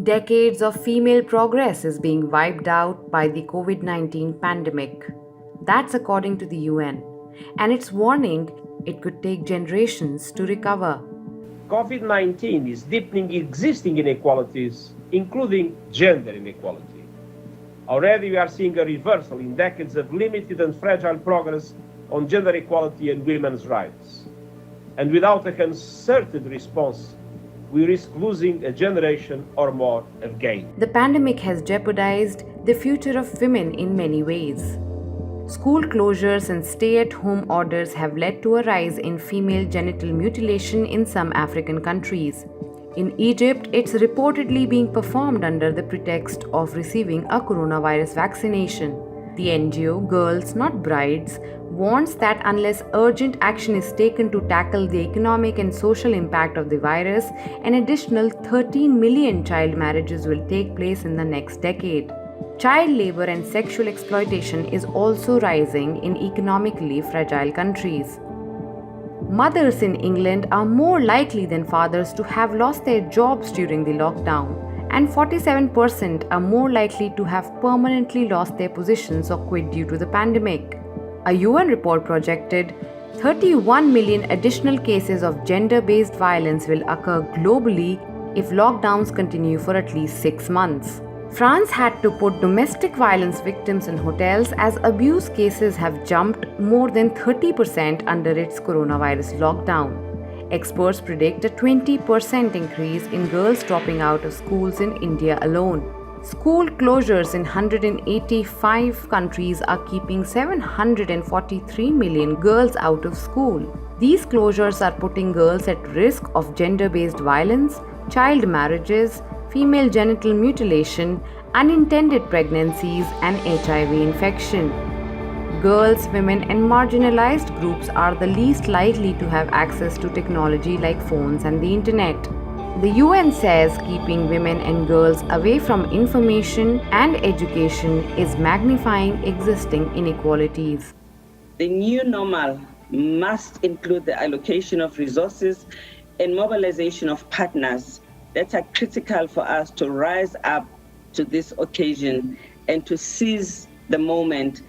Decades of female progress is being wiped out by the COVID-19 pandemic. That's according to the UN. And it's warning it could take generations to recover. COVID-19 is deepening existing inequalities, including gender inequality. Already we are seeing a reversal in decades of limited and fragile progress on gender equality and women's rights. And without a concerted response, we risk losing a generation or more of gain. The pandemic has jeopardized the future of women in many ways. School closures and stay-at-home orders have led to a rise in female genital mutilation in some African countries. In Egypt, it's reportedly being performed under the pretext of receiving a coronavirus vaccination. The NGO Girls Not Brides warns that unless urgent action is taken to tackle the economic and social impact of the virus, an additional 13 million child marriages will take place in the next decade. Child labor and sexual exploitation is also rising in economically fragile countries. Mothers in England are more likely than fathers to have lost their jobs during the lockdown, and 47% are more likely to have permanently lost their positions or quit due to the pandemic. A UN report projected 31 million additional cases of gender-based violence will occur globally if lockdowns continue for at least 6 months. France had to put domestic violence victims in hotels as abuse cases have jumped more than 30% under its coronavirus lockdown. Experts predict a 20% increase in girls dropping out of schools in India alone. School closures in 185 countries are keeping 743 million girls out of school. These closures are putting girls at risk of gender-based violence, child marriages, female genital mutilation, unintended pregnancies, and HIV infection. Girls, women, and marginalized groups are the least likely to have access to technology like phones and the internet. The UN says keeping women and girls away from information and education is magnifying existing inequalities. The new normal must include the allocation of resources and mobilization of partners that are critical for us to rise up to this occasion and to seize the moment